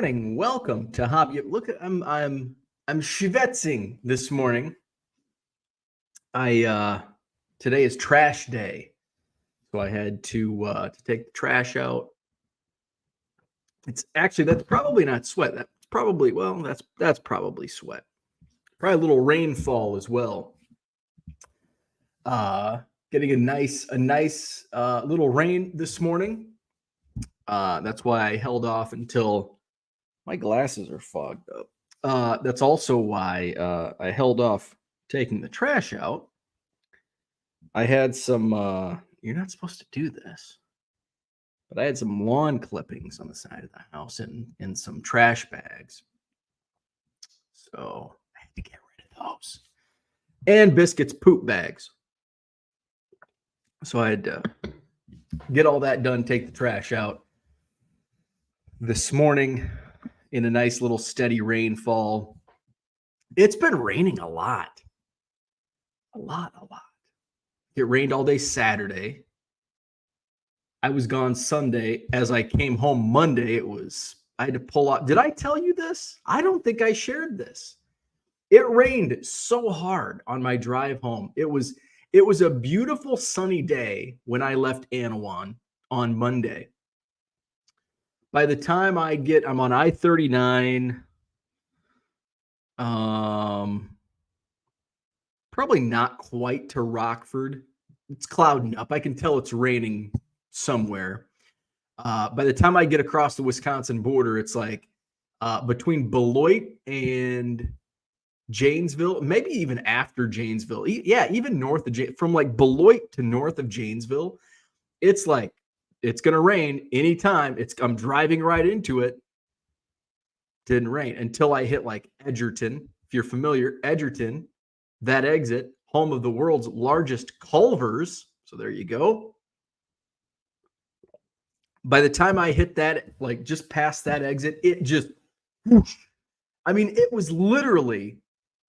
morning. Welcome to Hobby. Look, I'm schwitzing this morning. I today is trash day, so I had to take the trash out. It's actually that's probably not sweat. That's probably that's probably sweat. Probably a little rainfall as well. Getting a nice little rain this morning. That's why I held off until my glasses are fogged up. That's also why I held off taking the trash out. I had some, you're not supposed to do this, but I had some lawn clippings on the side of the house and in some trash bags. So I had to get rid of those. And Biscuit's poop bags. So I had to get all that done, take the trash out. This morning, in a nice little steady rainfall. It's been raining a lot. A lot. It rained all day Saturday. I was gone Sunday. As I came home Monday, I had to pull out. Did I tell you this? I don't think I shared this. It rained so hard on my drive home. It was a beautiful sunny day when I left Anawan on Monday. By the time I'm on I-39, probably not quite to Rockford. It's clouding up. I can tell it's raining somewhere. By the time I get across the Wisconsin border, it's like between Beloit and Janesville, maybe even after Janesville. Even north of from like Beloit to north of Janesville, it's like it's going to rain anytime. I'm driving right into it. Didn't rain until I hit like Edgerton. If you're familiar, Edgerton, that exit, home of the world's largest Culvers. So there you go. By the time I hit that, like just past that exit, it just, it was literally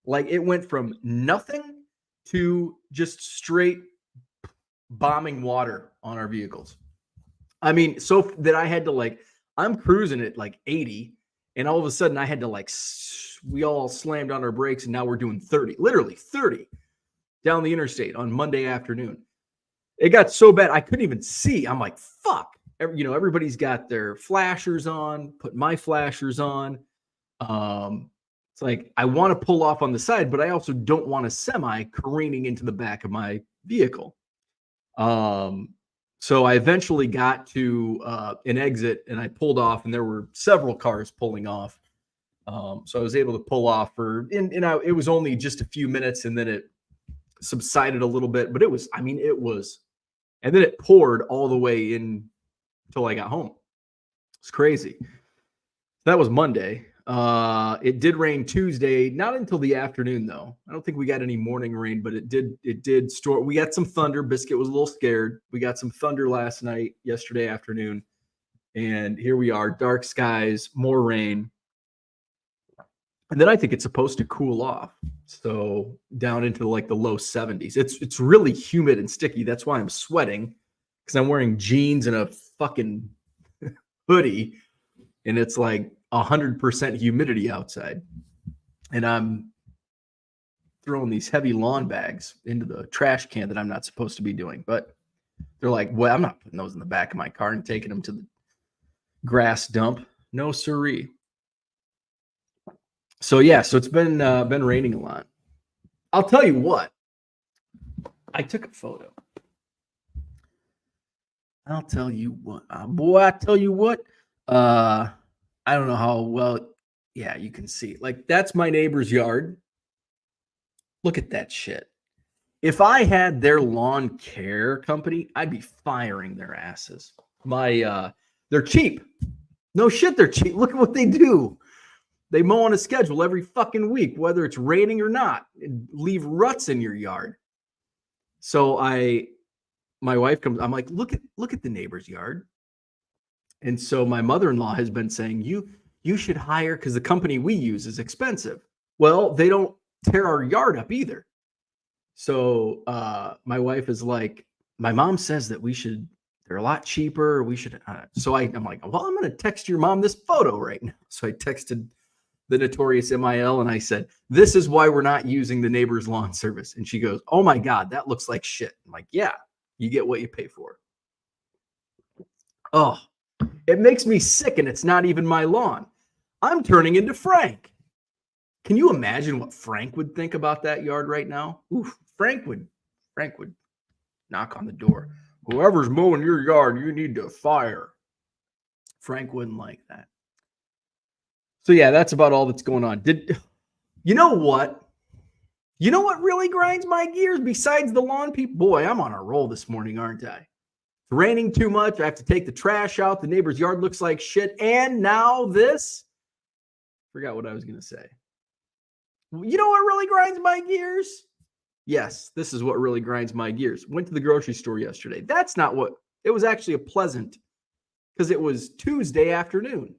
like it went from nothing to just straight bombing water on our vehicles. So that I had to I'm cruising at like 80, and all of a sudden I had to we all slammed on our brakes, and now we're doing 30, literally 30 down the interstate on Monday afternoon. It got so bad I couldn't even see. I'm like, fuck. Everybody's got their flashers on, put my flashers on. It's like I want to pull off on the side, but I also don't want a semi careening into the back of my vehicle. So I eventually got to an exit, and I pulled off, and there were several cars pulling off. So I was able to pull off it was only just a few minutes, and then it subsided a little bit, but it was, and then it poured all the way in until I got home. It's crazy. That was Monday. It did rain Tuesday, not until the afternoon though. I don't think we got any morning rain, but it did store. We got some thunder. Biscuit was a little scared. We got some thunder yesterday afternoon, and here we are, dark skies, more rain. And then I think it's supposed to cool off. So down into like the low 70s. It's really humid and sticky. That's why I'm sweating, because I'm wearing jeans and a fucking hoodie, and it's like 100% humidity outside. And I'm throwing these heavy lawn bags into the trash can that I'm not supposed to be doing. But they're like, well, I'm not putting those in the back of my car and taking them to the grass dump. No siree. So it's been raining a lot. I'll tell you what. I took a photo. I'll tell you what. I tell you what. I don't know how well. Yeah, you can see. Like, that's my neighbor's yard. Look at that shit. If I had their lawn care company, I'd be firing their asses. They're cheap. No shit, they're cheap. Look at what they do. They mow on a schedule every fucking week, whether it's raining or not, and leave ruts in your yard. So my wife comes, I'm like, look at the neighbor's yard. And so my mother-in-law has been saying, you should hire, because the company we use is expensive. Well, they don't tear our yard up either. So my wife is like, my mom says that They're a lot cheaper. We should. So I'm like, well, I'm going to text your mom this photo right now. So I texted the notorious MIL and I said, this is why we're not using the neighbor's lawn service. And she goes, oh my God, that looks like shit. I'm like, yeah, you get what you pay for. Oh, it makes me sick, and it's not even my lawn. I'm turning into Frank. Can you imagine what Frank would think about that yard right now? Oof, Frank would knock on the door. Whoever's mowing your yard, you need to fire. Frank wouldn't like that. So yeah, that's about all that's going on. You know what? You know what really grinds my gears besides the lawn people? Boy, I'm on a roll this morning, aren't I? It's raining too much. I have to take the trash out. The neighbor's yard looks like shit. And now this. Forgot what I was going to say. You know what really grinds my gears? Yes, this is what really grinds my gears. Went to the grocery store yesterday. That's not what, it was actually a pleasant, because it was Tuesday afternoon.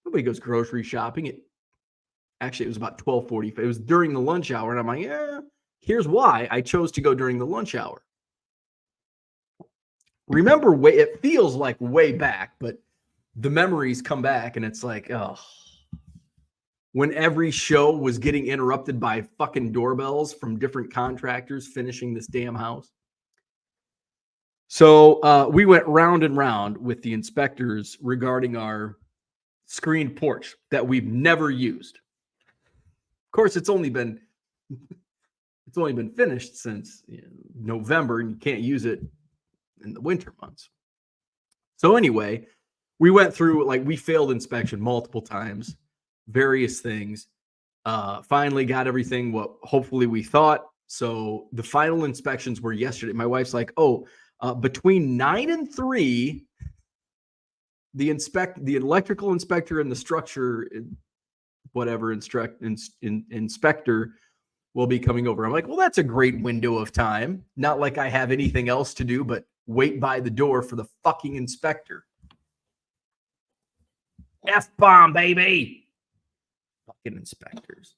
Nobody goes grocery shopping. Actually, it was about 12:45. It was during the lunch hour. And I'm like, yeah, here's why I chose to go during the lunch hour. Remember, it feels like way back, but the memories come back and it's like, oh, when every show was getting interrupted by fucking doorbells from different contractors finishing this damn house. So we went round and round with the inspectors regarding our screened porch that we've never used. Of course, it's only been finished since November, and you can't use it in the winter months. So anyway, we went through, like, we failed inspection multiple times, various things. Finally got everything what hopefully we thought. So the final inspections were yesterday. My wife's like, between 9 and 3, the electrical inspector and the structure inspector will be coming over. I'm like, well, that's a great window of time. Not like I have anything else to do but wait by the door for the fucking inspector. F-bomb, baby. Fucking inspectors.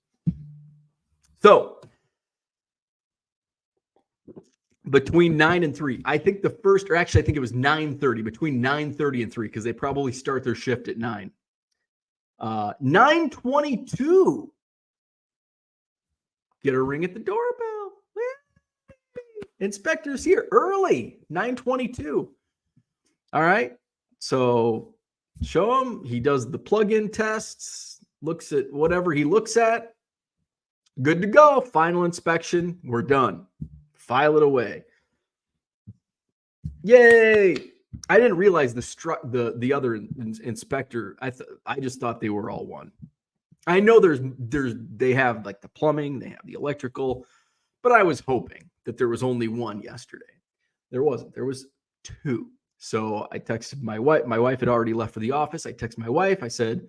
So between 9 and 3, I think I think it was 9:30, between 9:30 and 3, because they probably start their shift at 9. 9:22. Get a ring at the doorbell. Inspector's here early. 9:22. All right. So show him. He does the plug-in tests, looks at whatever he looks at. Good to go. Final inspection. We're done. File it away. Yay. I didn't realize the other inspector. I just thought they were all one. I know they have like the plumbing, they have the electrical, but I was hoping that there was only one yesterday. There wasn't. There was 2. So I texted my wife. My wife had already left for the office. I texted my wife. I said,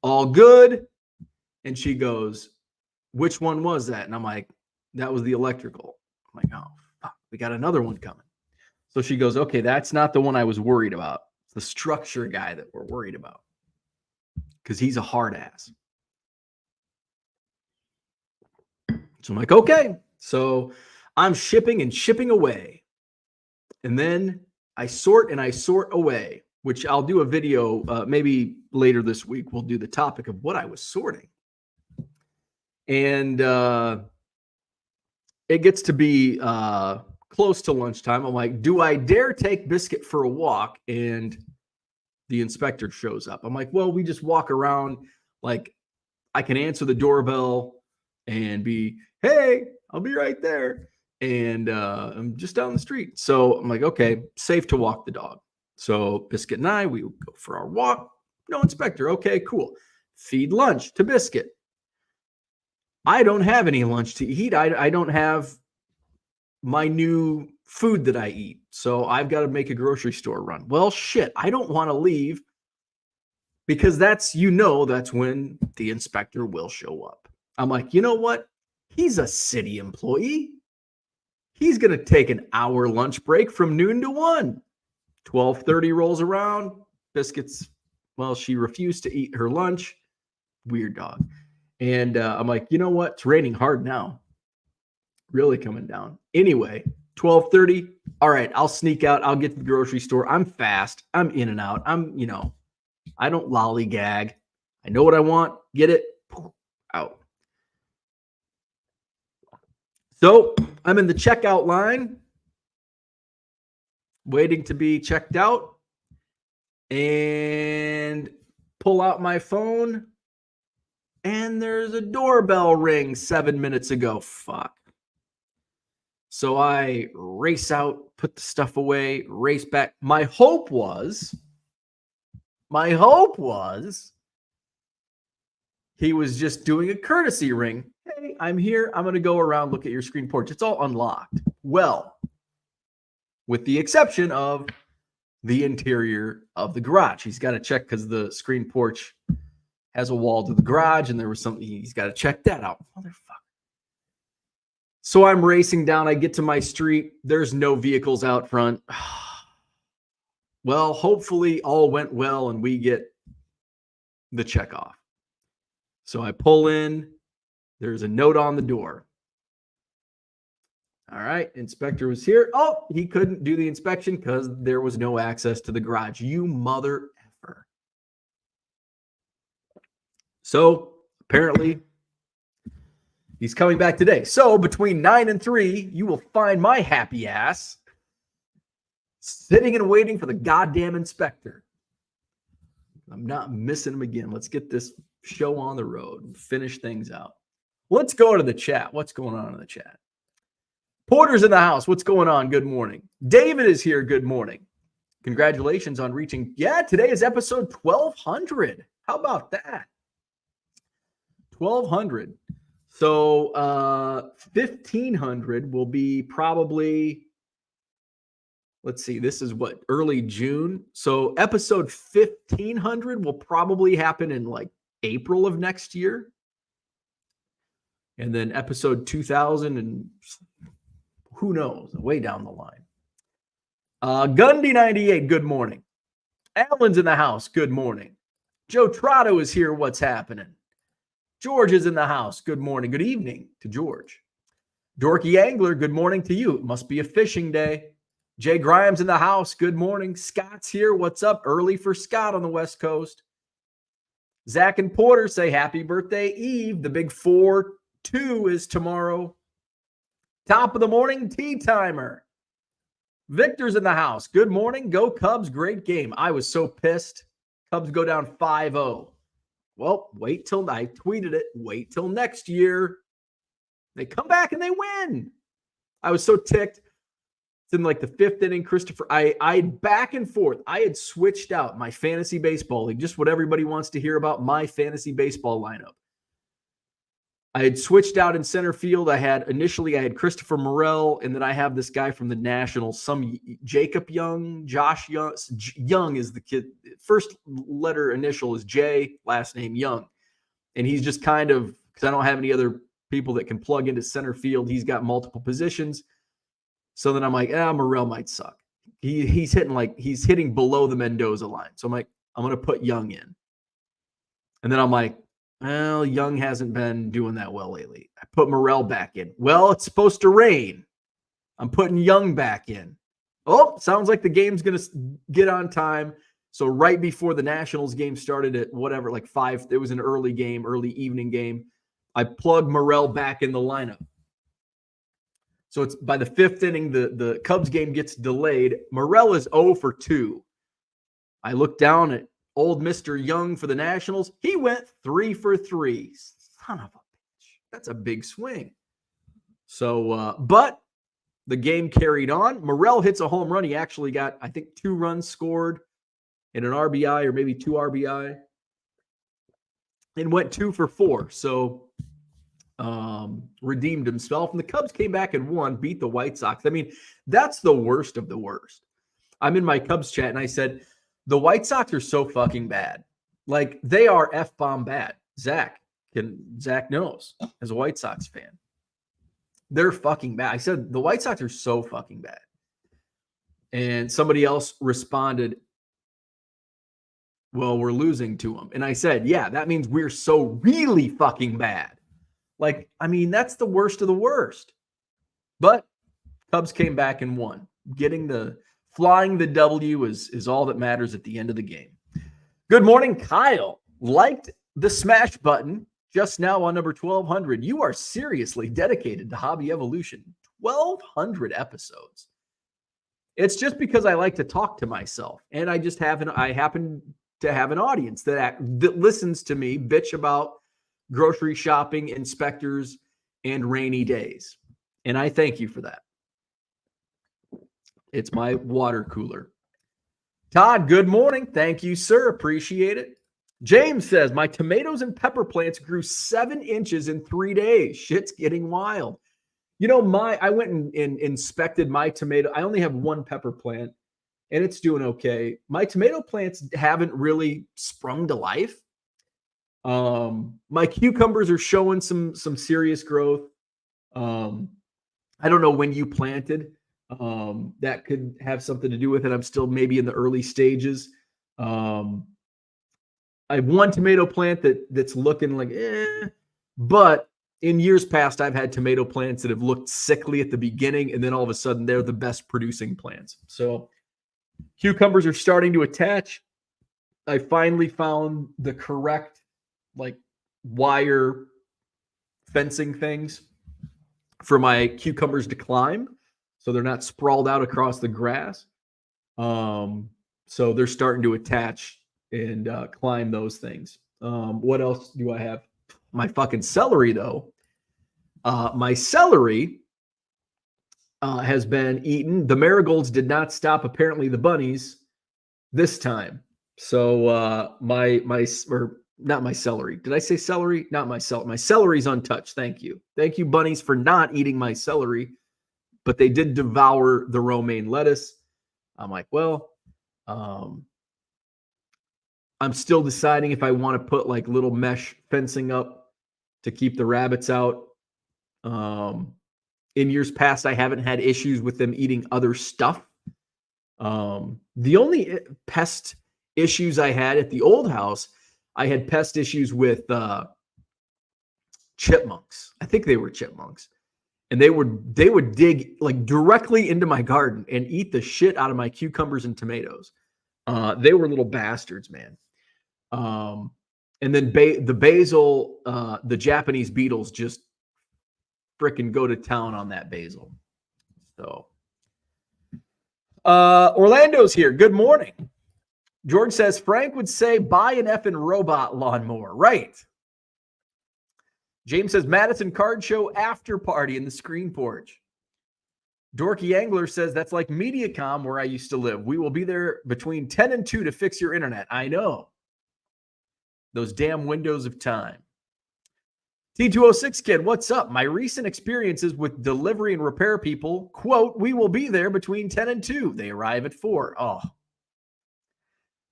all good. And she goes, which one was that? And I'm like, that was the electrical. I'm like, oh, fuck, we got another one coming. So she goes, okay, that's not the one I was worried about. It's the structure guy that we're worried about, because he's a hard ass. So I'm like, okay. So I'm shipping away. And then I sort away, which I'll do a video maybe later this week. We'll do the topic of what I was sorting. And it gets to be close to lunchtime. I'm like, do I dare take Biscuit for a walk? And the inspector shows up. I'm like, well, we just walk around. Like, I can answer the doorbell and be, hey, I'll be right there. And I'm just down the street. So I'm like, okay, safe to walk the dog. So Biscuit and I, we go for our walk. No inspector. Okay, cool. Feed lunch to Biscuit. I don't have any lunch to eat. I don't have my new food that I eat. So I've got to make a grocery store run. Well, shit, I don't want to leave, because that's when the inspector will show up. I'm like, you know what? He's a city employee. He's going to take an hour lunch break from noon to 1. 12:30 rolls around. Biscuit's, well, she refused to eat her lunch. Weird dog. And I'm like, you know what? It's raining hard now. Really coming down. Anyway, 12:30. All right, I'll sneak out. I'll get to the grocery store. I'm fast. I'm in and out. I don't lollygag. I know what I want. Get it out. So I'm in the checkout line, waiting to be checked out, and pull out my phone, and there's a doorbell ring 7 minutes ago. Fuck. So I race out, put the stuff away, race back. My hope was he was just doing a courtesy ring. Hey, I'm here. I'm going to go around, look at your screen porch. It's all unlocked. Well, with the exception of the interior of the garage. He's got to check because the screen porch has a wall to the garage, and there was something he's got to check that out. Motherfucker. So I'm racing down. I get to my street. There's no vehicles out front. Well, hopefully all went well and we get the check off. So I pull in. There's a note on the door. All right, inspector was here. Oh, he couldn't do the inspection because there was no access to the garage. You mother effer. So apparently he's coming back today. So between 9 and 3, you will find my happy ass sitting and waiting for the goddamn inspector. I'm not missing him again. Let's get this show on the road and finish things out. Let's go to the chat. What's going on in the chat? Porter's in the house. What's going on? Good morning. David is here. Good morning. Congratulations on reaching. Yeah, today is episode 1200. How about that? 1200. So 1500 will be probably, let's see, this is what, early June. So episode 1500 will probably happen in like April of next year. And then episode 2000 and who knows, way down the line. Gundy 98, good morning. Alan's in the house, good morning. Joe Trotto is here, what's happening? George is in the house, good morning. Good evening to George. Dorky Angler, good morning to you. It must be a fishing day. Jay Grimes in the house, good morning. Scott's here, what's up? Early for Scott on the West Coast. Zach and Porter say happy birthday, Eve. The big 4-2 is tomorrow. Top of the morning, tea timer. Victor's in the house. Good morning. Go Cubs. Great game. I was so pissed. Cubs go down 5-0. Well, wait till I tweeted it. Wait till next year. They come back and they win. I was so ticked. It's in like the 5th inning. Christopher, I back and forth. I had switched out my fantasy baseball league, just what everybody wants to hear about, my fantasy baseball lineup. I had switched out in center field. Initially I had Christopher Morel, and then I have this guy from the Nationals, some Jacob Young, Josh Young. Young is the kid. First letter initial is J, last name Young. And he's just kind of, because I don't have any other people that can plug into center field. He's got multiple positions. So then I'm like, Morel might suck. He's hitting below the Mendoza line. So I'm like, I'm going to put Young in. And then I'm like, well, Young hasn't been doing that well lately. I put Morel back in. Well, it's supposed to rain. I'm putting Young back in. Oh, sounds like the game's going to get on time. So right before the Nationals game started at whatever, like 5, it was an early game, early evening game. I plugged Morel back in the lineup. So it's by the 5th inning, the Cubs game gets delayed. Morel is 0 for 2. I look down at old Mr. Young for the Nationals. He went 3 for 3. Son of a bitch. That's a big swing. So, but the game carried on. Morel hits a home run. He actually got, I think, 2 runs scored and an RBI or maybe 2 RBI and went 2 for 4. So, redeemed himself. And the Cubs came back and won, beat the White Sox. I mean, that's the worst of the worst. I'm in my Cubs chat and I said, the White Sox are so fucking bad. Like, they are F-bomb bad. Zach knows as a White Sox fan. They're fucking bad. I said, the White Sox are so fucking bad. And somebody else responded, well, we're losing to them. And I said, yeah, that means we're so really fucking bad. Like, I mean, that's the worst of the worst. But Cubs came back and won. Flying the W is all that matters at the end of the game. Good morning, Kyle. Liked the smash button just now on number 1200. You are seriously dedicated to Hobby Evolution. 1200 episodes. It's just because I like to talk to myself, and I happen to have an audience that listens to me bitch about grocery shopping, inspectors, and rainy days. And I thank you for that. It's my water cooler. Todd, good morning. Thank you, sir. Appreciate it. James says, my tomatoes and pepper plants grew 7 inches in 3 days. Shit's getting wild. You know, I went and inspected my tomato. I only have one pepper plant, and it's doing okay. My tomato plants haven't really sprung to life. My cucumbers are showing some serious growth. I don't know when you planted. That could have something to do with it. I'm still maybe in the early stages. I have one tomato plant that's looking like, but in years past, I've had tomato plants that have looked sickly at the beginning, and then all of a sudden they're the best producing plants. So cucumbers are starting to attach. I finally found the correct wire fencing things for my cucumbers to climb, so they're not sprawled out across the grass. So they're starting to attach and climb those things. What else do I have? My fucking celery, though. My celery has been eaten. The marigolds did not stop, apparently, the bunnies this time. So not my celery. Did I say celery? Not my celery. My celery's untouched. Thank you. Thank you, bunnies, for not eating my celery. But they did devour the romaine lettuce. I'm like, well, I'm still deciding if I want to put little mesh fencing up to keep the rabbits out. In years past, I haven't had issues with them eating other stuff. The only pest issues I had at the old house, I had pest issues with chipmunks. I think they were chipmunks. And they would dig directly into my garden and eat the shit out of my cucumbers and tomatoes. They were little bastards, man. And then the basil, the Japanese beetles just frickin' go to town on that basil. So Orlando's here. Good morning. George says, Frank would say, buy an effing robot lawnmower. Right. James says, Madison Card Show after party in the screen porch. Dorky Angler says, that's like Mediacom where I used to live. We will be there between 10 and 2 to fix your internet. I know. Those damn windows of time. T206 kid, what's up? My recent experiences with delivery and repair people, quote, we will be there between 10 and 2. They arrive at 4. Oh,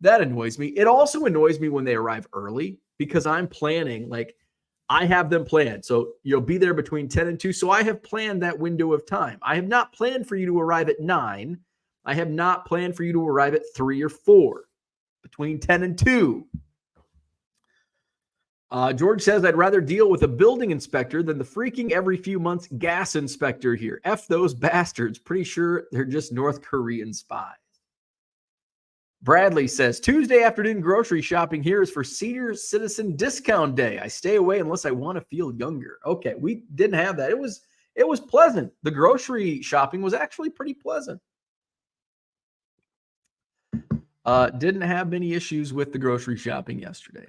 that annoys me. It also annoys me when they arrive early because I'm planning, I have them planned. So you'll be there between 10 and 2. So I have planned that window of time. I have not planned for you to arrive at 9. I have not planned for you to arrive at 3 or 4. Between 10 and 2. George says, I'd rather deal with a building inspector than the freaking every few months gas inspector here. F those bastards. Pretty sure they're just North Korean spies. Bradley says, Tuesday afternoon grocery shopping here is for senior citizen discount day. I stay away unless I want to feel younger. Okay, we didn't have that. It was pleasant. The grocery shopping was actually pretty pleasant. Didn't have many issues with the grocery shopping yesterday.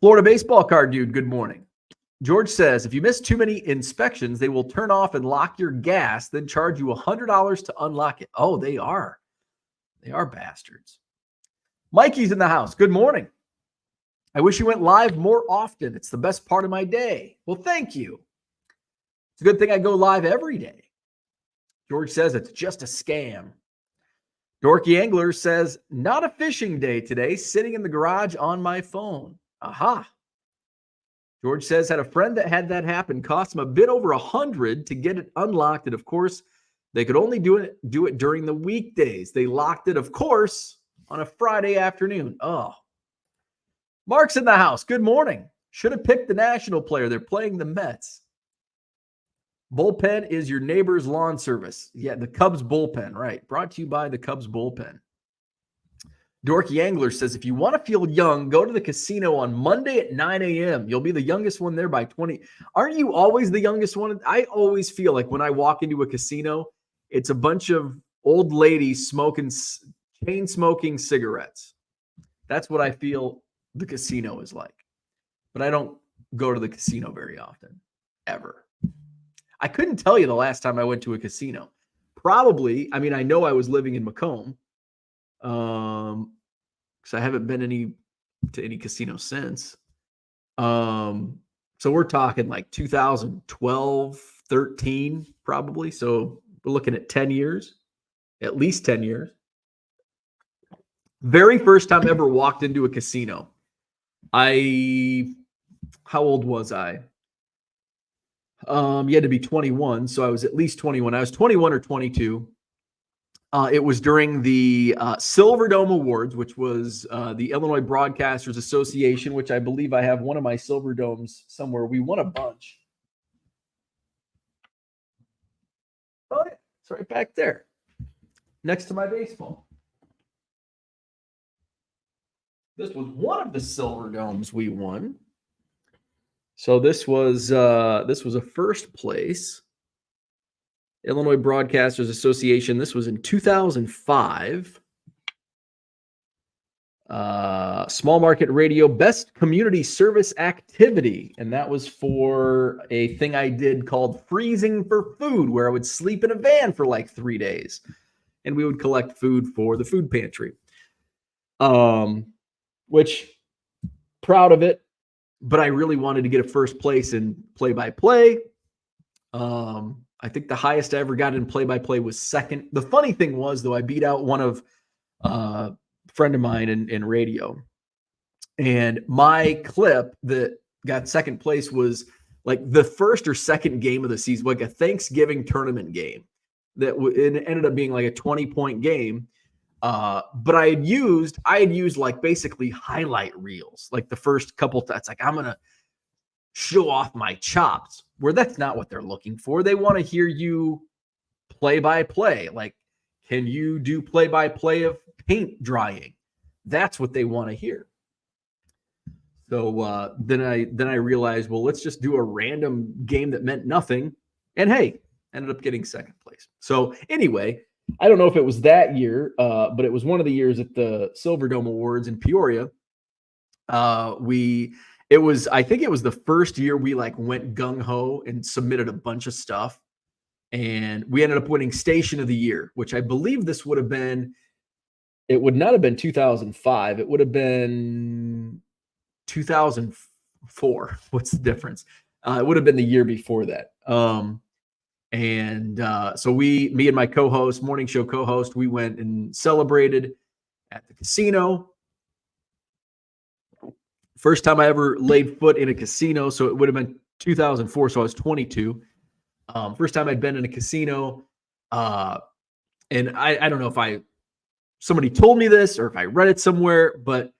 Florida baseball card dude, good morning. George says, if you miss too many inspections, they will turn off and lock your gas, then charge you $100 to unlock it. Oh, they are. They are bastards. Mikey's in the house. Good morning. I wish you went live more often. It's the best part of my day. Well, thank you. It's a good thing I go live every day. George says it's just a scam. Dorky Angler says, not a fishing day today, sitting in the garage on my phone. Aha. George says, had a friend that had that happen, cost him a bit over $100 to get it unlocked. And of course, they could only do it during the weekdays. They locked it, of course, on a Friday afternoon. Oh. Mark's in the house. Good morning. Should have picked the national player. They're playing the Mets. Bullpen is your neighbor's lawn service. Yeah, the Cubs bullpen, right. Brought to you by the Cubs bullpen. Dorky Angler says, if you want to feel young, go to the casino on Monday at 9 a.m. You'll be the youngest one there by 20. Aren't you always the youngest one? I always feel like when I walk into a casino, it's a bunch of old ladies chain smoking cigarettes. That's what I feel the casino is like. But I don't go to the casino very often, ever. I couldn't tell you the last time I went to a casino. Probably, I mean, I know I was living in Macomb, because I haven't been to any casino since. So we're talking like 2012, 13, probably. So we're looking at 10 years, at least 10 years. Very first time I ever walked into a casino. How old was I? You had to be 21, so I was at least 21. I was 21 or 22. It was during the Silver Dome Awards, which was the Illinois Broadcasters Association, which I believe I have one of my Silver Domes somewhere. We won a bunch. Oh, yeah, it's right back there, next to my baseball. This was one of the Silver Domes we won. So this was a first place. Illinois Broadcasters Association. This was in 2005. Small Market Radio Best Community Service Activity. And that was for a thing I did called Freezing for Food, where I would sleep in a van for like 3 days. And we would collect food for the food pantry. Which, proud of it. But I really wanted to get a first place in play-by-play. I think the highest I ever got in play-by-play was second. The funny thing was, though, I beat out one of a friend of mine in radio. And my clip that got second place was like the first or second game of the season, like a Thanksgiving tournament game. It ended up being like a 20-point game. But I had used like basically highlight reels, like the first couple times. Like, I'm going to show off my chops, where that's not what they're looking for. They want to hear you play by play. Like, can you do play by play of paint drying? That's what they want to hear. So then I realized, well, let's just do a random game that meant nothing. And hey, ended up getting second place. So anyway, I don't know if it was that year, but it was one of the years at the Silver Dome Awards in Peoria. I think it was the first year we like went gung ho and submitted a bunch of stuff, and we ended up winning Station of the Year, which I believe this would have been. It would not have been 2005. It would have been 2004. What's the difference? It would have been the year before that. So me and my co-host, morning show co-host, we went and celebrated at the casino. First time I ever laid foot in a casino, so it would have been 2004, so I was 22. First time I'd been in a casino, and I don't know if somebody told me this or if I read it somewhere, but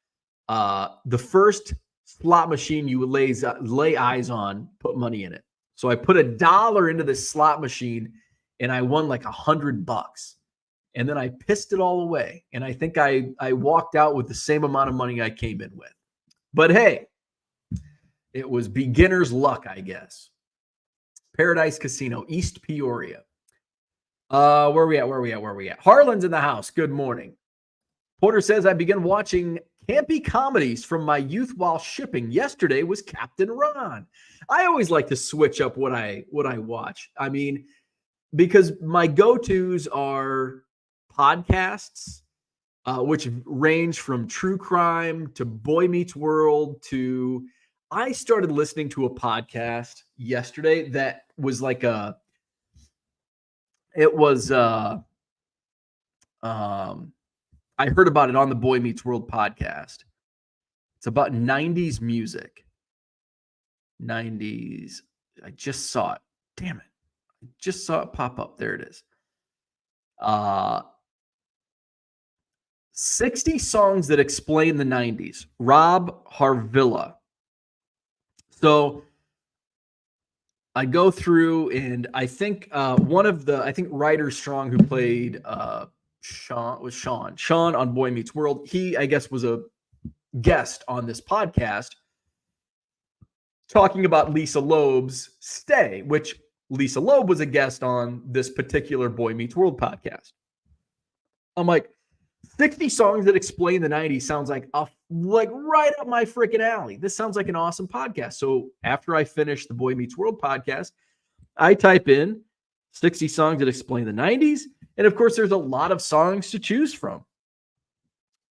the first slot machine you would lay eyes on, put money in it. So I put $1 into this slot machine, and I won like $100. And then I pissed it all away, and I think I walked out with the same amount of money I came in with. But hey, it was beginner's luck, I guess. Paradise Casino, East Peoria. Where we at? Harlan's in the house. Good morning. Porter says, I began watching campy comedies from my youth while shipping. Yesterday was Captain Ron. I always like to switch up what I watch. I mean, because my go-tos are podcasts, which range from true crime to Boy Meets World to, I started listening to a podcast yesterday that was like I heard about it on the Boy Meets World podcast. It's about 90s music. 90s. I just saw it. Damn it. I just saw it pop up. There it is. 60 songs that explain the 90s. Rob Harvilla. So I go through and I think one of the Ryder Strong who played Sean on Boy Meets World. He, I guess, was a guest on this podcast talking about Lisa Loeb's Stay, which Lisa Loeb was a guest on this particular Boy Meets World podcast. I'm like, 60 songs that explain the 90s sounds like right up my freaking alley. This sounds like an awesome podcast. So after I finish the Boy Meets World podcast, I type in 60 songs that explain the 90s. And of course, there's a lot of songs to choose from.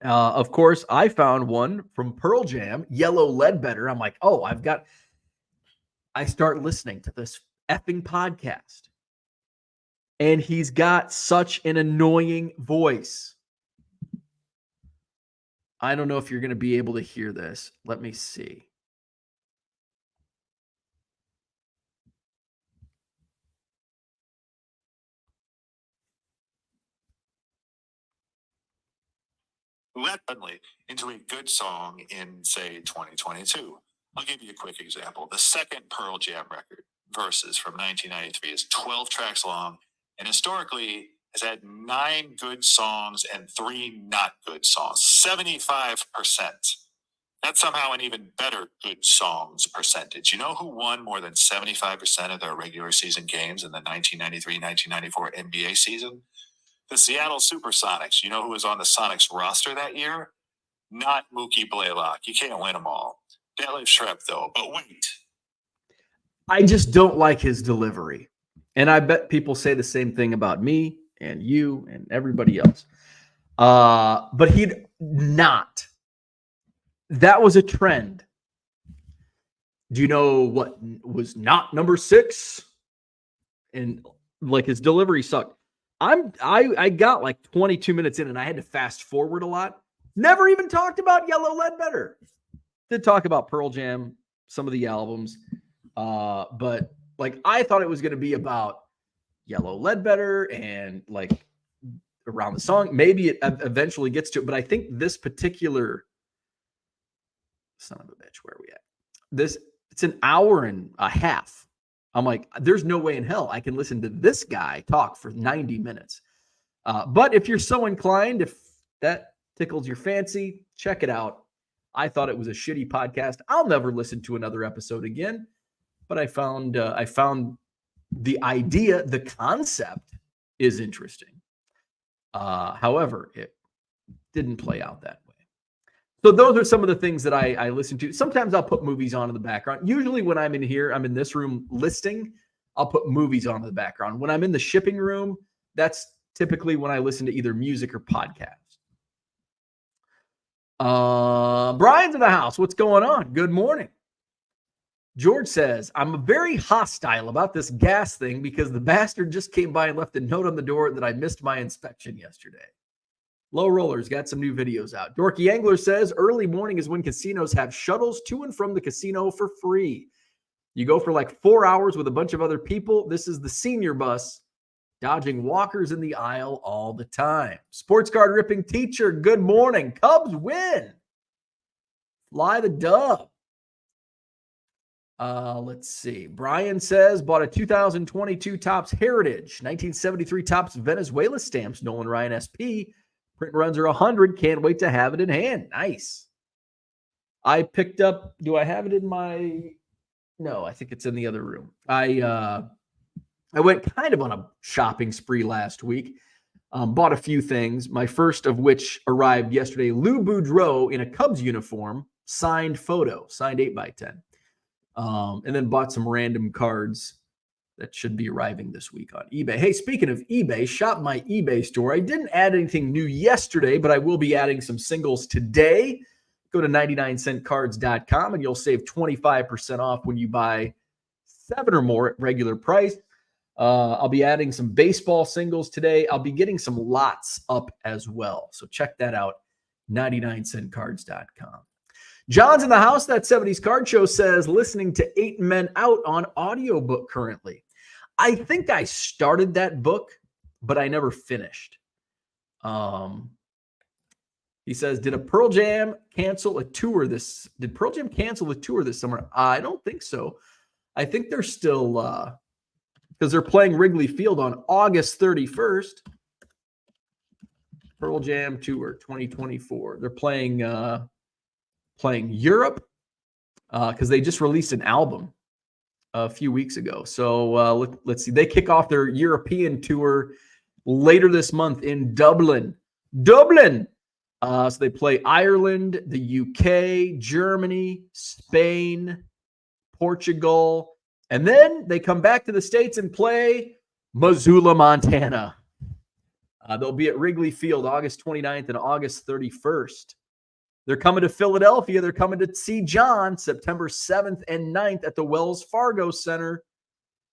Of course, I found one from Pearl Jam, Yellow Ledbetter. I'm like, oh, I start listening to this effing podcast. And he's got such an annoying voice. I don't know if you're going to be able to hear this. Let me see. Suddenly into a good song in, say, 2022. I'll give you a quick example. The second Pearl Jam record, Versus, from 1993, is 12 tracks long and historically has had 9 good songs and 3 not good songs. 75%. That's somehow an even better good songs percentage. You know who won more than 75% of their regular season games in the 1993-1994 NBA season? The Seattle Supersonics. You know who was on the Sonics roster that year? Not Mookie Blaylock. You can't win them all. Detlef Schrempf, though. But wait. I just don't like his delivery. And I bet people say the same thing about me and you and everybody else. But he'd not. That was a trend. Do you know what was not number 6? And like his delivery sucked. I got like 22 minutes in and I had to fast forward a lot. Never even talked about Yellow Ledbetter. Did talk about Pearl Jam, some of the albums. But like I thought it was going to be about Yellow Ledbetter and like around the song. Maybe it eventually gets to it, but I think this particular son of a bitch, where are we at? It's an hour and a half. I'm like, there's no way in hell I can listen to this guy talk for 90 minutes. But if you're so inclined, if that tickles your fancy, check it out. I thought it was a shitty podcast. I'll never listen to another episode again. But I found the idea, the concept is interesting. However, it didn't play out that way. So those are some of the things that I listen to. Sometimes I'll put movies on in the background. Usually when I'm in this room listing, I'll put movies on in the background. When I'm in the shipping room, that's typically when I listen to either music or podcast. Brian's in the house. What's going on? Good morning. George says, I'm very hostile about this gas thing because the bastard just came by and left a note on the door that I missed my inspection yesterday. Low Rollers got some new videos out. Dorky Angler says, early morning is when casinos have shuttles to and from the casino for free. You go for like 4 hours with a bunch of other people. This is the senior bus, dodging walkers in the aisle all the time. Sports card ripping teacher, good morning. Cubs win. Fly the dub. Let's see. Brian says, bought a 2022 Topps Heritage, 1973 Topps Venezuela stamps, Nolan Ryan SP. Print runs are 100. Can't wait to have it in hand. Nice. I picked up, do I have it in my, no, I think it's in the other room. I went kind of on a shopping spree last week. Bought a few things. My first of which arrived yesterday. Lou Boudreau in a Cubs uniform, signed photo, signed 8x10. And then bought some random cards that should be arriving this week on eBay. Hey, speaking of eBay, shop my eBay store. I didn't add anything new yesterday, but I will be adding some singles today. Go to 99centcards.com and you'll save 25% off when you buy 7 or more at regular price. I'll be adding some baseball singles today. I'll be getting some lots up as well. So check that out, 99centcards.com. John's in the house. That 70s Card Show says, listening to 8 Men Out on audiobook currently. I think I started that book, but I never finished. He says, did Pearl Jam cancel a tour this summer? I don't think so. I think they're still because they're playing Wrigley Field on August 31st. Pearl Jam Tour 2024. They're playing Europe because they just released an album a few weeks ago. So let's see. They kick off their European tour later this month in Dublin. So they play Ireland, the UK, Germany, Spain, Portugal, and then they come back to the States and play Missoula, Montana. They'll be at Wrigley Field August 29th and August 31st. They're coming to Philadelphia. They're coming to see John September 7th and 9th at the Wells Fargo Center.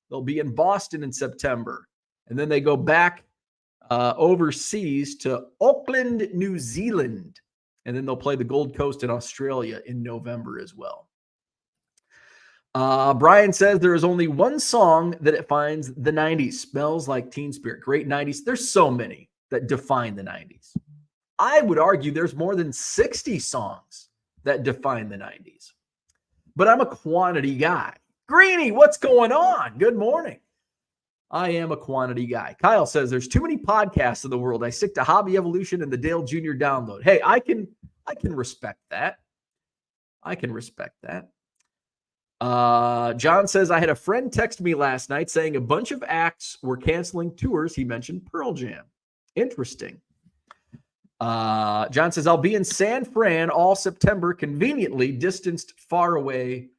They'll be in Boston in September. And then they go back overseas to Auckland, New Zealand. And then they'll play the Gold Coast in Australia in November as well. Brian says there is only one song that defines the 90s. Smells Like Teen Spirit. Great 90s. There's so many that define the 90s. I would argue there's more than 60 songs that define the 90s. But I'm a quantity guy. Greeny, what's going on? Good morning. I am a quantity guy. Kyle says there's too many podcasts in the world. I stick to Hobby Evolution and the Dale Jr. download. Hey, I can respect that. I can respect that. John says, I had a friend text me last night saying a bunch of acts were canceling tours. He mentioned Pearl Jam. Interesting. John says, I'll be in San Fran all September, conveniently distanced far away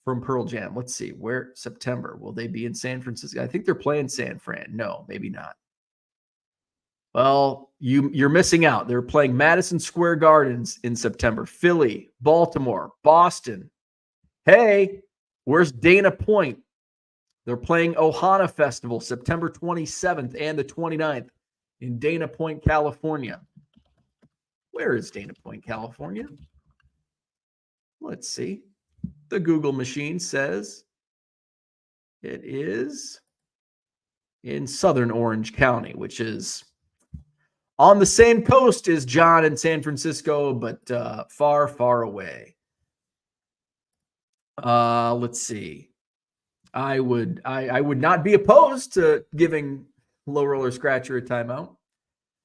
from Pearl Jam. Let's see, where September? Will they be in San Francisco? I think they're playing San Fran. No, maybe not. Well, you're missing out. They're playing Madison Square Gardens in September. Philly, Baltimore, Boston. Hey, where's Dana Point? They're playing Ohana Festival September 27th and the 29th in Dana Point, California. Where is Dana Point, California? Let's see. The Google machine says it is in southern Orange County, which is on the same coast as John in San Francisco, but far, far away. Let's see. I would not be opposed to giving Low Roller Scratcher a timeout.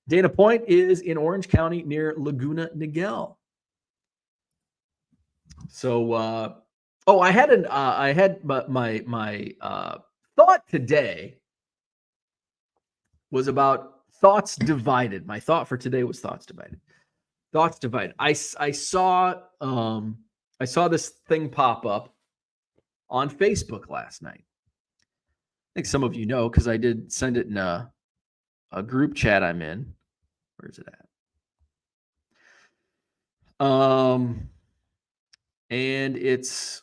Dana Point is in Orange County near Laguna Niguel. So, I had my thought today was about thoughts divided. My thought for today was thoughts divided. Thoughts divided. I saw this thing pop up on Facebook last night. I think some of you know because I did send it in a group chat I'm in. Where's it at? And it's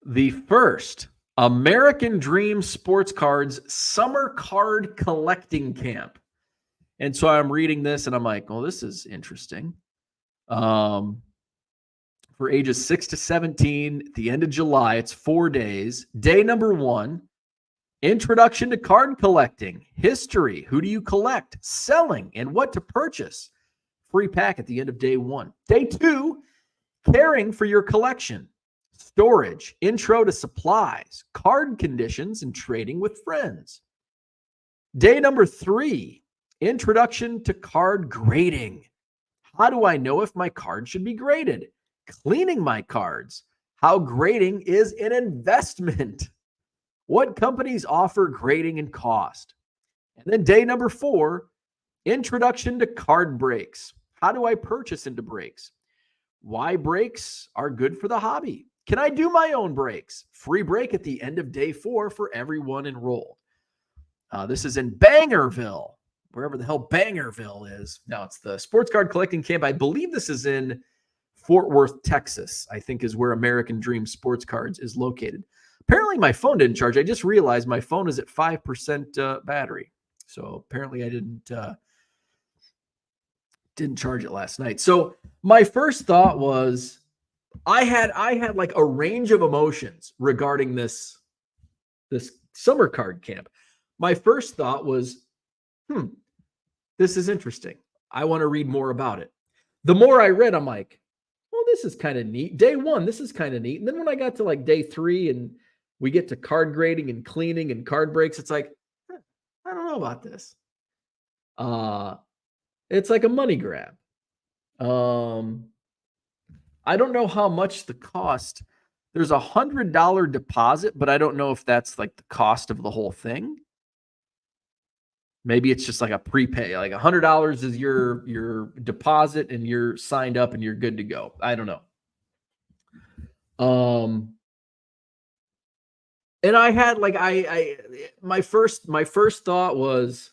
the first American Dream Sports Cards Summer Card Collecting Camp. And so I'm reading this and I'm like, well, this is interesting. For ages 6 to 17, at the end of July, it's 4 days. Day number 1, introduction to card collecting, history, who do you collect, selling, and what to purchase. Free pack at the end of day 1. Day 2, caring for your collection, storage, intro to supplies, card conditions, and trading with friends. Day number 3, introduction to card grading. How do I know if my card should be graded? Cleaning my cards. How grading is an investment. What companies offer grading and cost? And then day number 4, introduction to card breaks. How do I purchase into breaks? Why breaks are good for the hobby. Can I do my own breaks? Free break at the end of day 4 for everyone enrolled. This is in Bangerville, wherever the hell Bangerville is. Now it's the sports card collecting camp. I believe this is in Fort Worth, Texas, I think is where American Dream Sports Cards is located. Apparently my phone didn't charge. I just realized my phone is at 5% battery. So apparently I didn't charge it last night. So my first thought was I had like a range of emotions regarding this summer card camp. My first thought was, this is interesting. I want to read more about it. The more I read, I'm like, well, oh, this is kind of neat. Day one, this is kind of neat. And then when I got to like day 3 and we get to card grading and cleaning and card breaks, it's like, I don't know about this. It's like a money grab. I don't know how much the cost. There's $100 deposit, but I don't know if that's like the cost of the whole thing. Maybe it's just like a prepay. Like $100 is your deposit, and you're signed up and you're good to go. I don't know. And I had like my first thought was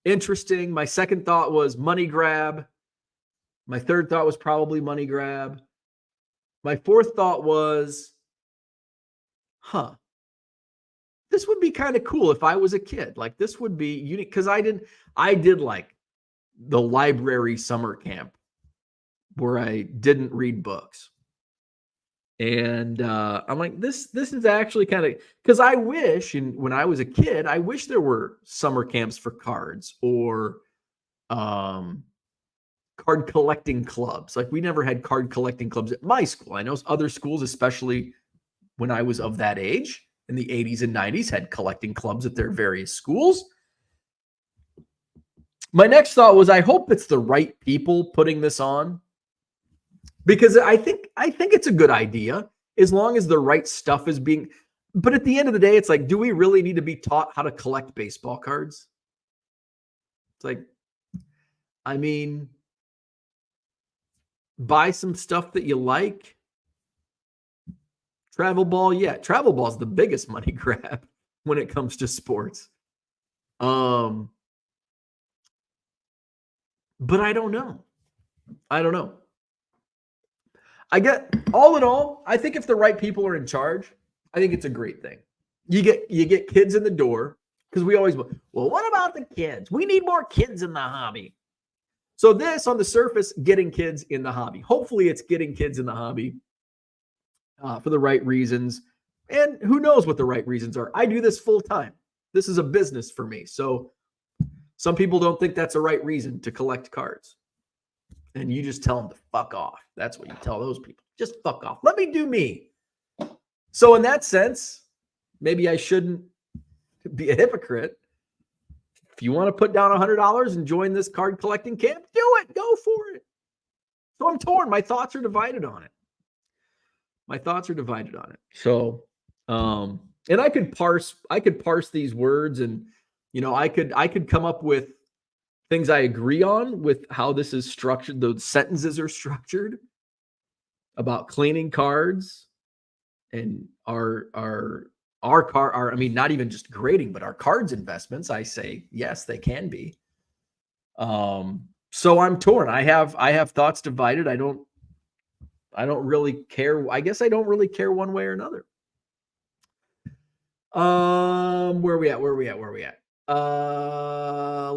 interesting. My second thought was money grab. My third thought was probably money grab. My fourth thought was, this would be kind of cool if I was a kid. Like this would be unique, because I did like the library summer camp where I didn't read books. And I'm like, this is actually kind of, because I wish, and when I was a kid, I wish there were summer camps for cards or card collecting clubs. Like we never had card collecting clubs at my school. I know other schools, especially when I was of that age in the 80s and 90s, had collecting clubs at their various schools. My next thought was, I hope it's the right people putting this on, because I think it's a good idea as long as the right stuff is being. But at the end of the day, it's like, do we really need to be taught how to collect baseball cards? It's like, I mean, buy some stuff that you like. Travel ball, yeah. Travel ball is the biggest money grab when it comes to sports. But I don't know. I get, all in all, I think if the right people are in charge, I think it's a great thing. You get kids in the door, because we always, well, what about the kids? We need more kids in the hobby. So this, on the surface, getting kids in the hobby. Hopefully it's getting kids in the hobby for the right reasons. And who knows what the right reasons are. I do this full time. This is a business for me. So some people don't think that's a right reason to collect cards. And you just tell them to fuck off. That's what you tell those people. Just fuck off. Let me do me. So in that sense, maybe I shouldn't be a hypocrite. If you want to put down $100 and join this card collecting camp, do it. Go for it. So I'm torn. My thoughts are divided on it. So, and I could parse these words, and, I could come up with things I agree on with how this is structured. Those sentences are structured about cleaning cards and I mean, not even just grading, but our cards investments. I say, yes, they can be. So I'm torn. I have thoughts divided. I don't really care. I guess I don't really care one way or another. Where are we at?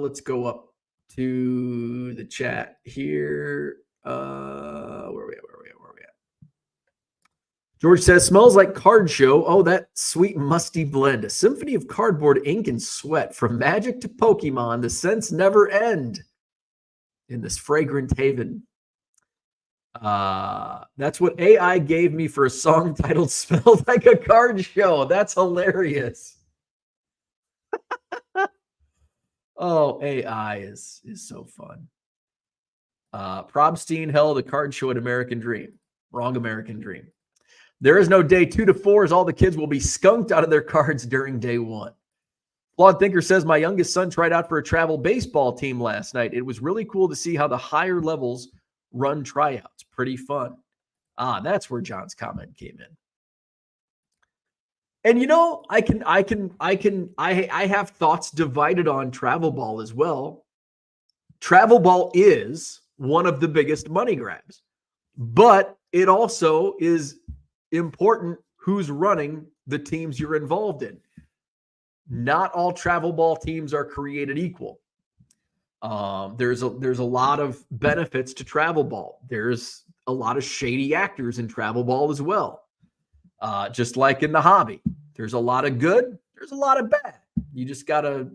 Let's go up to the chat here. Where are we at? George says, smells like card show. Oh, that sweet musty blend. A symphony of cardboard, ink, and sweat. From Magic to Pokemon, the scents never end in this fragrant haven. That's what AI gave me for a song titled Smells Like a Card Show. That's hilarious. Oh, AI is so fun. Probstein held a card show at American Dream. Wrong American Dream. There is no day 2 to 4, as all the kids will be skunked out of their cards during day 1. Flawed Thinker says, my youngest son tried out for a travel baseball team last night. It was really cool to see how the higher levels run tryouts. Pretty fun. That's where John's comment came in. And I have thoughts divided on travel ball as well. Travel ball is one of the biggest money grabs, but it also is important who's running the teams you're involved in. Not all travel ball teams are created equal. There's a lot of benefits to travel ball. There's a lot of shady actors in travel ball as well. Just like in the hobby, there's a lot of good, there's a lot of bad. You just gotta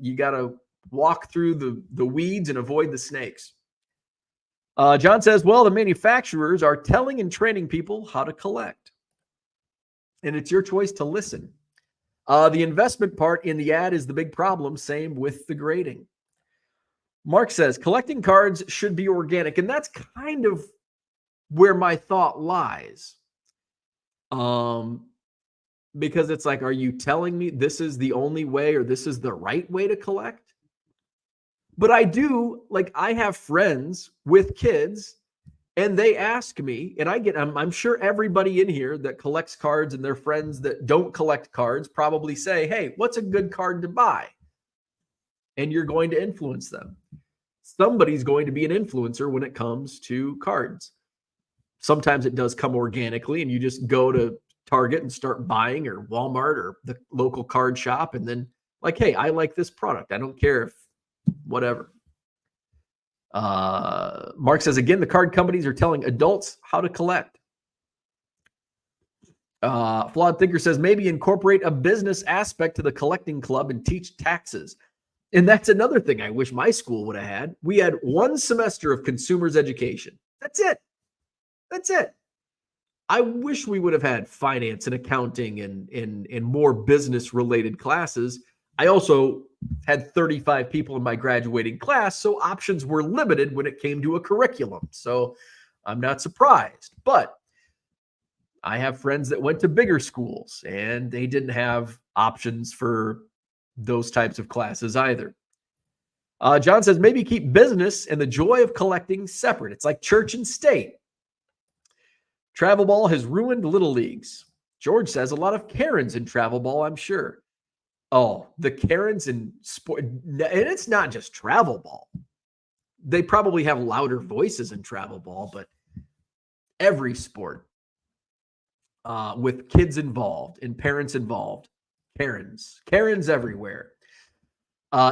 walk through the weeds and avoid the snakes. John says, well, the manufacturers are telling and training people how to collect. And it's your choice to listen. The investment part in the ad is the big problem. Same with the grading. Mark says, collecting cards should be organic. And that's kind of where my thought lies. Because it's like, are you telling me this is the only way or this is the right way to collect? But I have friends with kids and they ask me, and I'm sure everybody in here that collects cards and their friends that don't collect cards probably say, hey, what's a good card to buy? And you're going to influence them. Somebody's going to be an influencer when it comes to cards. Sometimes it does come organically and you just go to Target and start buying, or Walmart or the local card shop. And then like, hey, I like this product. I don't care if whatever. Mark says, again, the card companies are telling adults how to collect. Flawed Thinker says, maybe incorporate a business aspect to the collecting club and teach taxes. And that's another thing I wish my school would have had. We had 1 semester of consumers education. That's it. I wish we would have had finance and accounting and more business related classes. I also had 35 people in my graduating class, so options were limited when it came to a curriculum. So I'm not surprised. But I have friends that went to bigger schools and they didn't have options for those types of classes either. John says, maybe keep business and the joy of collecting separate. It's like church and state. Travel ball has ruined little leagues. George says, a lot of Karens in travel ball, I'm sure. Oh, the Karens in sport. And it's not just travel ball. They probably have louder voices in travel ball, but every sport with kids involved and parents involved, Karens everywhere.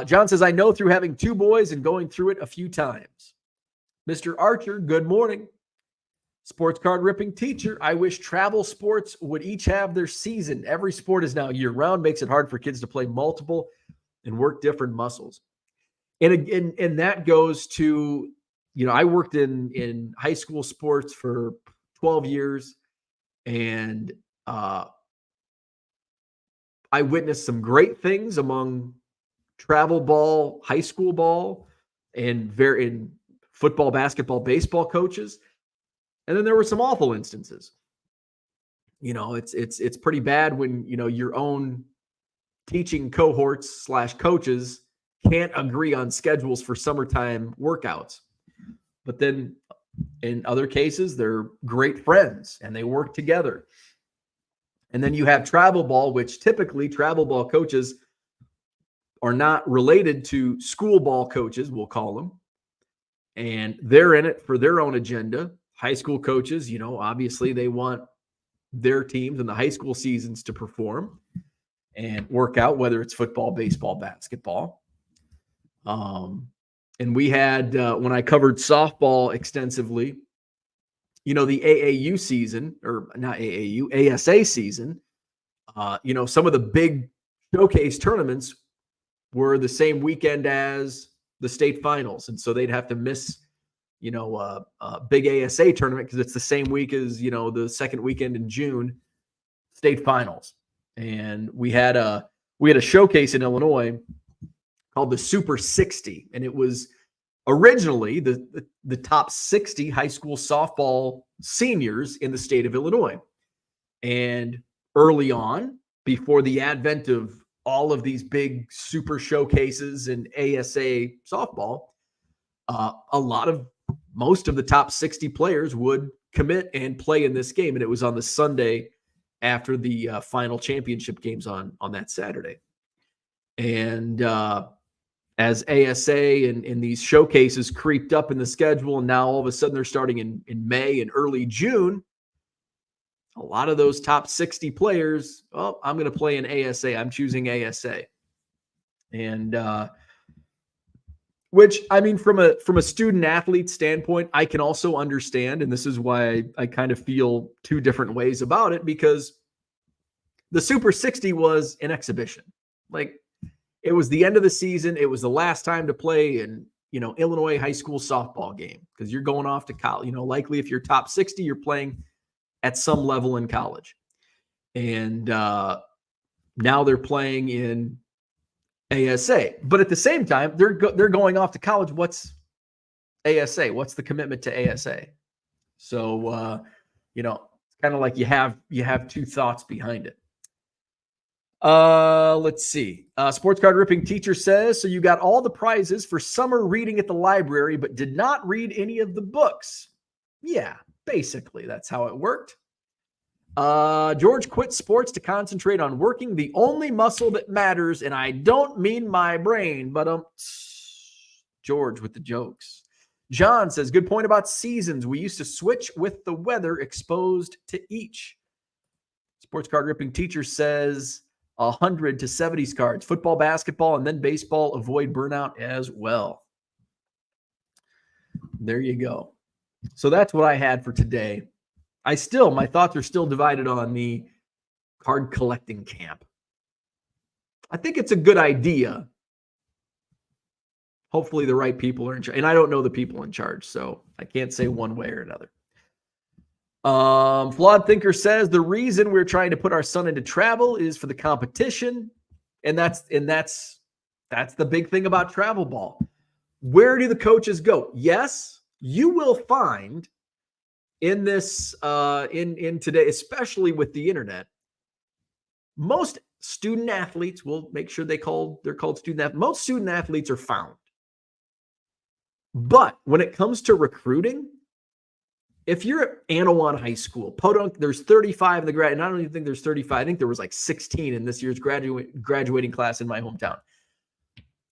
John says, I know through having 2 boys and going through it a few times. Mr. Archer, good morning. Sports card ripping teacher, I wish travel sports would each have their season. Every sport is now year round, makes it hard for kids to play multiple and work different muscles. And again, and that goes to, I worked in high school sports for 12 years and I witnessed some great things among travel ball, high school ball, and in football, basketball, baseball coaches. And then there were some awful instances. It's pretty bad when, your own teaching cohorts / coaches can't agree on schedules for summertime workouts. But then in other cases, they're great friends and they work together. And then you have travel ball, which typically travel ball coaches are not related to school ball coaches, we'll call them. And they're in it for their own agenda. High school coaches, obviously they want their teams in the high school seasons to perform and work out, whether it's football, baseball, basketball. And we had, when I covered softball extensively, the AAU season, or not AAU, ASA season, some of the big showcase tournaments were the same weekend as the state finals. And so they'd have to miss a big ASA tournament because it's the same week as, the second weekend in June, state finals. And we had a showcase in Illinois called the Super 60. And it was originally the top 60 high school softball seniors in the state of Illinois. And early on, before the advent of all of these big super showcases and ASA softball, most of the top 60 players would commit and play in this game. And it was on the Sunday after the final championship games on that Saturday. And as ASA and these showcases creeped up in the schedule, and now all of a sudden they're starting in May and early June, a lot of those top 60 players, I'm going to play in ASA. I'm choosing ASA. And which, I mean, from a student athlete standpoint, I can also understand. And this is why I kind of feel 2 different ways about it, because the Super 60 was an exhibition. Like, it was the end of the season. It was the last time to play in, Illinois high school softball game because you're going off to college. Likely if you're top 60, you're playing at some level in college. And now they're playing in ASA. But at the same time, they're going off to college. What's ASA? What's the commitment to ASA? So, it's kind of like you have two thoughts behind it. Let's see. Sports card ripping teacher says, so you got all the prizes for summer reading at the library, but did not read any of the books. Yeah, basically that's how it worked. George quit sports to concentrate on working the only muscle that matters. And I don't mean my brain, but George with the jokes. John says, good point about seasons. We used to switch with the weather, exposed to each. Sports card ripping teacher says 100 to 70s cards, football, basketball, and then baseball. Avoid burnout as well. There you go. So that's what I had for today. My thoughts are still divided on the card collecting camp. I think it's a good idea. Hopefully the right people are in charge. And I don't know the people in charge, so I can't say one way or another. Flawed Thinker says the reason we're trying to put our son into travel is for the competition. And that's the big thing about travel ball. Where do the coaches go? Yes, you will find in this in today, especially with the internet, most student athletes, will make sure they're called student athletes. Most student athletes are found. But when it comes to recruiting, if you're at Anawan High School, Podunk, there's 35 in the grad, and I don't even think there's 35. I think there was like 16 in this year's graduating class in my hometown.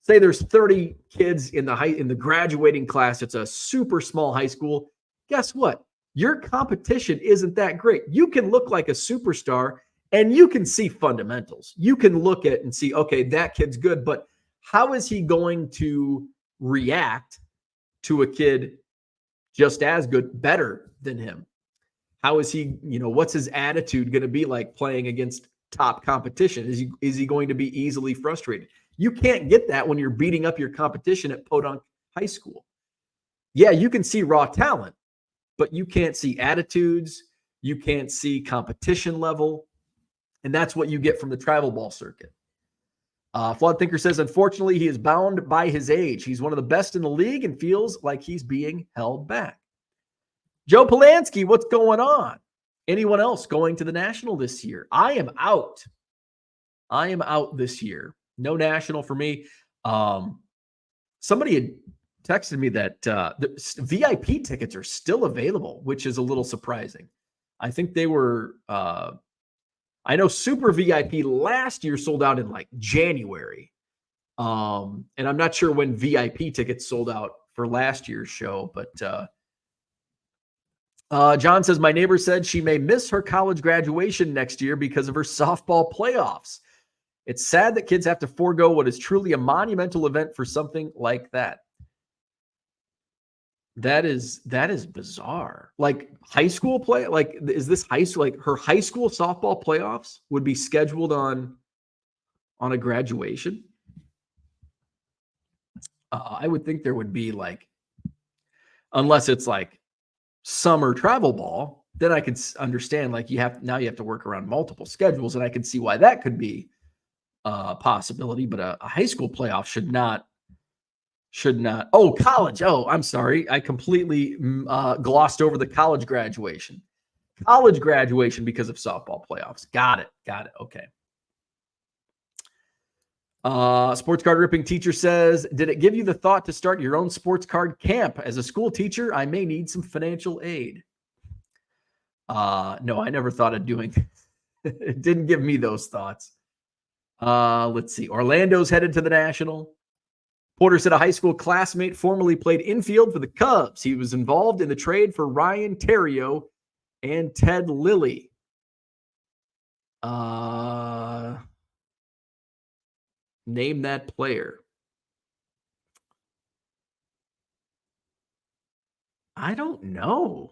Say there's 30 kids in the graduating class. It's a super small high school. Guess what? Your competition isn't that great. You can look like a superstar and you can see fundamentals. You can look at and see, okay, that kid's good, but how is he going to react to a kid just as good, better than him? How is he, what's his attitude going to be like playing against top competition? Is he going to be easily frustrated? You can't get that when you're beating up your competition at Podunk High School. Yeah, you can see raw talent, but you can't see attitudes. You can't see competition level. And that's what you get from the travel ball circuit. Flawed Thinker says, unfortunately, he is bound by his age. He's one of the best in the league and feels like he's being held back. Joe Polanski, what's going on? Anyone else going to the National this year? I am out. This year. No National for me. Somebody had texted me that the VIP tickets are still available, which is a little surprising. I think they were I know Super VIP last year sold out in like January. And I'm not sure when VIP tickets sold out for last year's show, but John says, my neighbor said she may miss her college graduation next year because of her softball playoffs. It's sad that kids have to forego what is truly a monumental event for something like that. That is bizarre. Like high school play, like is this high school, like her high school softball playoffs would be scheduled on a graduation? I would think there would be like, unless it's like summer travel ball, then I could understand like you have to work around multiple schedules, and I can see why that could be a possibility. But a high school playoff should not. Oh, college. Oh, I'm sorry. I completely glossed over the college graduation. College graduation because of softball playoffs. Got it. Okay. Sports card ripping teacher says, did it give you the thought to start your own sports card camp? As a school teacher, I may need some financial aid. No, I never thought of doing it. It didn't give me those thoughts. Let's see. Orlando's headed to the National. Porter said a high school classmate formerly played infield for the Cubs. He was involved in the trade for Ryan Terrio and Ted Lilly. Name that player. I don't know.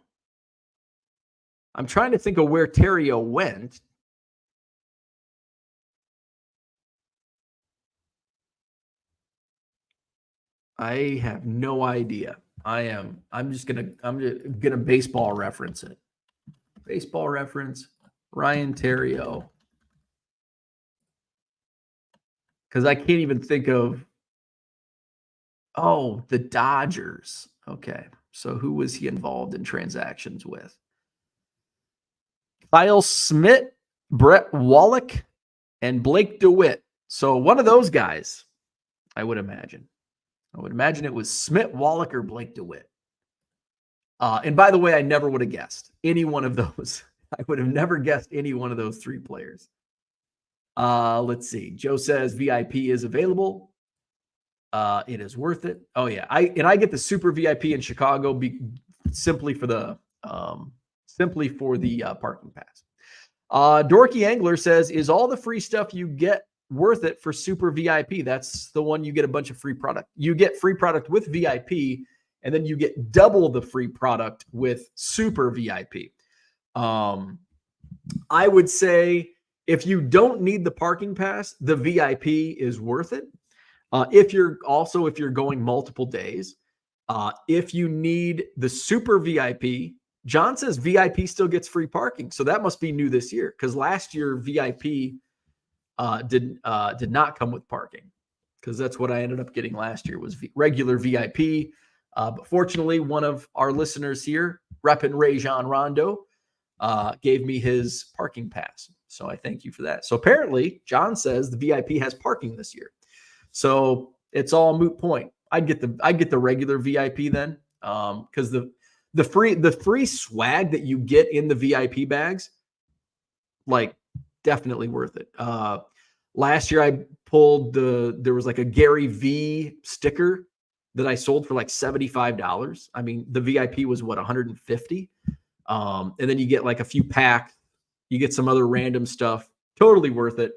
I'm trying to think of where Terrio went. I have no idea. I'm just gonna baseball reference it. Baseball reference, Ryan Theriot. Because I can't even think of. Oh, the Dodgers. Okay. So who was he involved in transactions with? Kyle Smith, Brett Wallach, and Blake DeWitt. So one of those guys, I would imagine. I would imagine it was Smith, Wallach, or Blake DeWitt. And by the way, I never would have guessed any one of those. I would have never guessed any one of those three players. Let's see. Joe says VIP is available. It is worth it. Oh yeah, I get the super VIP in Chicago simply for the parking pass. Dorky Angler says, is all the free stuff you get worth it for super VIP? That's the one you get a bunch of free product. You get free product with VIP, and then you get double the free product with super VIP. I would say if you don't need the parking pass, the VIP is worth it. If you're going multiple days, if you need the super VIP, John says VIP still gets free parking. So that must be new this year, because last year VIP did not come with parking, because that's what I ended up getting last year was regular VIP. But fortunately, one of our listeners here, Reppin' Rajon Rondo, gave me his parking pass. So I thank you for that. So apparently, John says the VIP has parking this year. So it's all a moot point. I'd get the regular VIP then, because the free swag that you get in the VIP bags, like, definitely worth it. Last year I pulled there was like a Gary V sticker that I sold for like $75. I mean, the VIP was what, $150. And then you get like a few packs, you get some other random stuff. Totally worth it.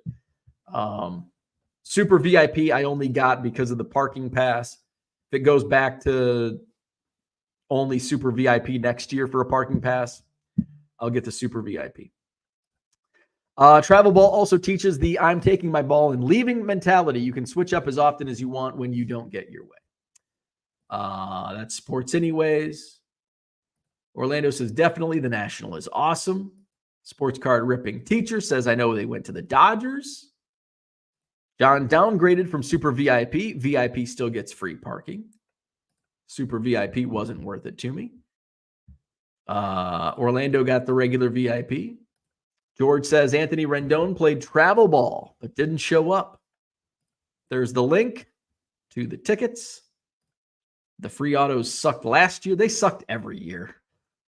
Super VIP I only got because of the parking pass. If it goes back to only super VIP next year for a parking pass, I'll get the super VIP. Travel Ball also teaches the I'm taking my ball and leaving mentality. You can switch up as often as you want when you don't get your way. That's sports anyways. Orlando says definitely the National is awesome. Sports card ripping teacher says I know they went to the Dodgers. John downgraded from super VIP. VIP still gets free parking. Super VIP wasn't worth it to me. Orlando got the regular VIP. George says Anthony Rendon played travel ball but didn't show up. There's the link to the tickets. The free autos sucked last year. They sucked every year.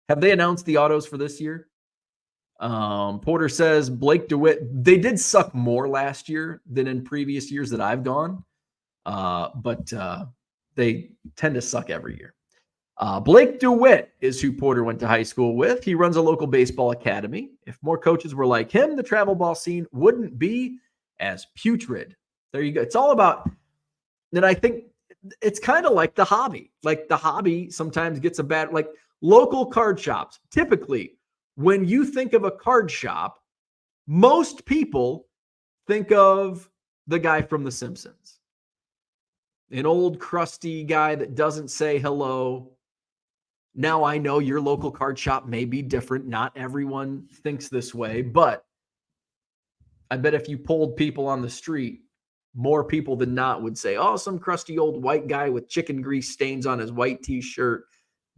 Have they announced the autos for this year? Porter says Blake DeWitt. They did suck more last year than in previous years that I've gone. But they tend to suck every year. Blake DeWitt is who Porter went to high school with. He runs a local baseball academy. If more coaches were like him, the travel ball scene wouldn't be as putrid. There you go. It's all about, and I think it's kind of like the hobby. Like the hobby sometimes gets a bad, like local card shops. Typically, when you think of a card shop, most people think of the guy from The Simpsons. An old crusty guy that doesn't say hello. Now, I know your local card shop may be different. Not everyone thinks this way, but I bet if you polled people on the street, more people than not would say, oh, some crusty old white guy with chicken grease stains on his white t-shirt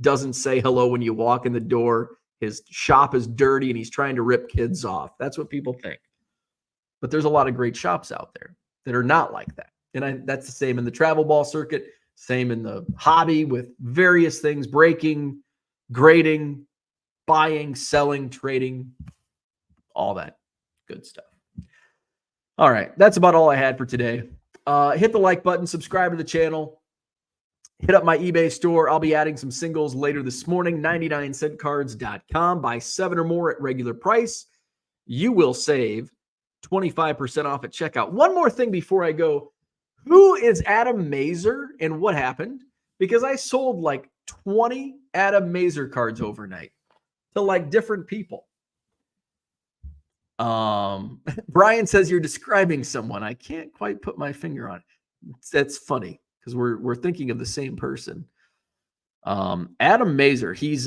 doesn't say hello when you walk in the door. His shop is dirty and he's trying to rip kids off. That's what people think. But there's a lot of great shops out there that are not like that. And that's the same in the travel ball circuit, same in the hobby with various things, breaking, grading, buying, selling, trading, all that good stuff. All right, that's about all I had for today. Hit the like button, subscribe to the channel, hit up my eBay store. I'll be adding some singles later this morning, 99centcards.com. Buy 7 or more at regular price. You will save 25% off at checkout. One more thing before I go. Who is Adam Mazer and what happened? Because I sold like 20 Adam Mazer cards overnight to like different people. Brian says you're describing someone. I can't quite put my finger on it. That's funny because we're thinking of the same person. Adam Mazer, he's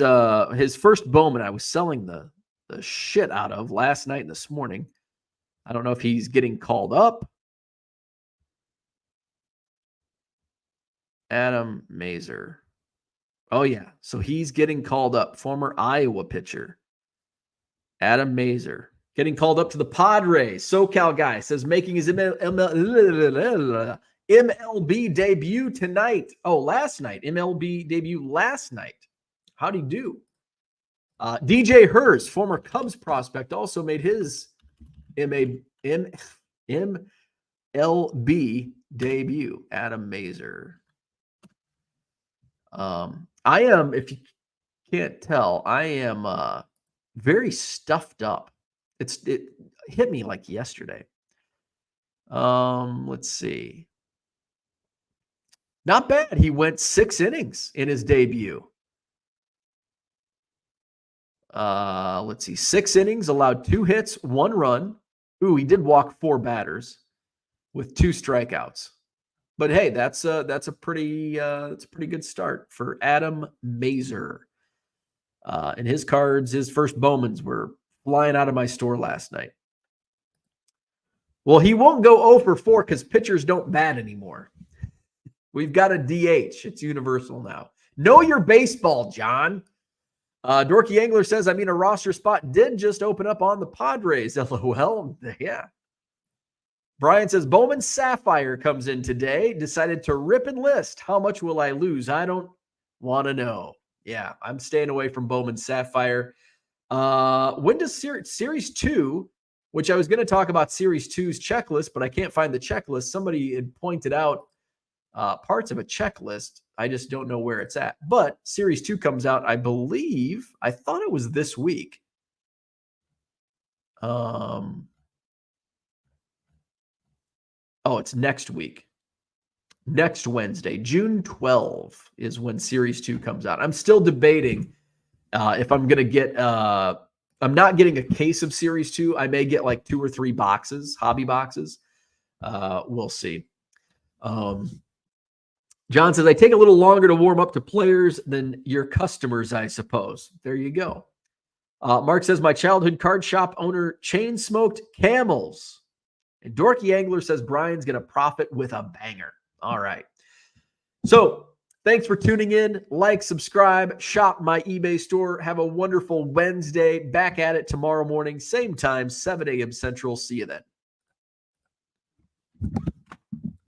his first Bowman I was selling the shit out of last night and this morning. I don't know if he's getting called up. Adam Mazer. Oh, yeah. So he's getting called up. Former Iowa pitcher. Adam Mazer. Getting called up to the Padres. SoCal guy says making his MLB debut tonight. Oh, last night. MLB debut last night. How'd he do? DJ Hers, former Cubs prospect, also made his MLB debut. Adam Mazer. I am, if you can't tell, I am very stuffed up. It hit me like yesterday. Let's see. Not bad. He went 6 innings in his debut. Let's see. 6 innings, allowed 2 hits, 1 run. Ooh, he did walk 4 batters with 2 strikeouts. But hey, that's a pretty good start for Adam Mazer. And his cards, his first Bowmans were flying out of my store last night. Well, he won't go 0 for 4 because pitchers don't bat anymore. We've got a DH. It's universal now. Know your baseball, John. Dorky Angler says, I mean, a roster spot did just open up on the Padres. LOL. Yeah. Brian says, Bowman Sapphire comes in today. Decided to rip and list. How much will I lose? I don't want to know. Yeah, I'm staying away from Bowman Sapphire. When does Series 2, which I was going to talk about Series 2's checklist, but I can't find the checklist. Somebody had pointed out parts of a checklist. I just don't know where it's at. But Series 2 comes out, I believe. I thought it was this week. Oh, it's next week. Next Wednesday, June 12 is when Series 2 comes out. I'm still debating if I'm going to get I'm not getting a case of Series 2. I may get like 2 or 3 boxes, hobby boxes. We'll see. John says, I take a little longer to warm up to players than your customers, I suppose. There you go. Mark says, my childhood card shop owner chain smoked camels. And Dorky Angler says, Brian's going to profit with a banger. All right. So thanks for tuning in. Like, subscribe, shop my eBay store. Have a wonderful Wednesday. Back at it tomorrow morning, same time, 7 a.m. Central. See you then.